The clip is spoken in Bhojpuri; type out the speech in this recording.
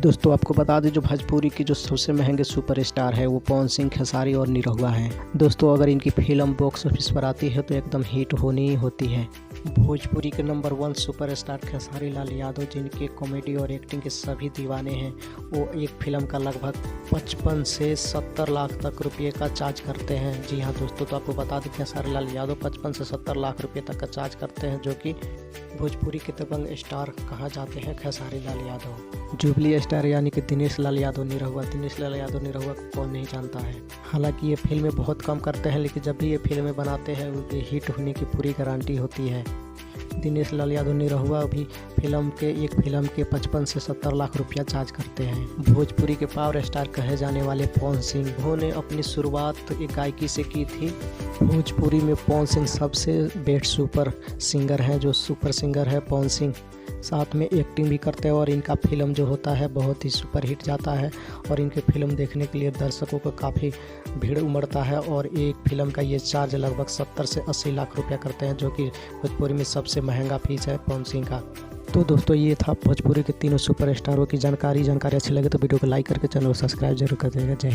दोस्तों आपको बता दें, जो भोजपुरी के जो सबसे महंगे सुपरस्टार है वो पवन सिंह, खेसारी और निरहुआ हैं। दोस्तों अगर इनकी फिल्म बॉक्स ऑफिस पर आती है तो एकदम हिट होनी ही होती है। भोजपुरी के नंबर 1 सुपरस्टार खेसारी लाल यादव, जिनके कॉमेडी और एक्टिंग के सभी दीवाने हैं, वो एक फिल्म का लगभग 55 से 70 लाख तक रुपये का चार्ज करते हैं। जी हाँ दोस्तों, तो आपको बता दें खेसारी लाल यादव 55 से 70 लाख रुपये तक का चार्ज करते हैं, जो कि भोजपुरी के दबंग स्टार कहा जाते हैं खेसारी लाल यादव। जुबली स्टार यानी कि दिनेश लाल यादव निरहुआ को कौन नहीं जानता है। हालांकि ये फिल्में बहुत कम करते हैं, लेकिन जब भी ये फिल्में बनाते हैं उनके हिट होने की पूरी गारंटी होती है। दिनेश लाल यादव निरहुआ भी एक फिल्म के 55 से 70 लाख रुपया चार्ज करते हैं। भोजपुरी के पावर स्टार कहे जाने वाले पवन सिंह, उन्होंने अपनी शुरुआत एक गायकी से की थी। भोजपुरी में पवन सिंह सबसे बेस्ट सुपर सिंगर है। जो सुपर सिंगर है पवन सिंह, साथ में एक्टिंग भी करते हैं और इनका फिल्म जो होता है बहुत ही सुपर हिट जाता है और इनके फिल्म देखने के लिए दर्शकों को काफ़ी भीड़ उमड़ता है। और एक फिल्म का ये चार्ज लगभग 70 से 80 लाख रुपया करते हैं, जो कि भोजपुरी में सबसे महंगा फीस है पवन सिंह का। तो दोस्तों ये था भोजपुरी के तीनों सुपरस्टारों की जानकारी अच्छी लगे तो वीडियो को लाइक करके चैनल को सब्सक्राइब जरूर कर देगा। जय हिंद।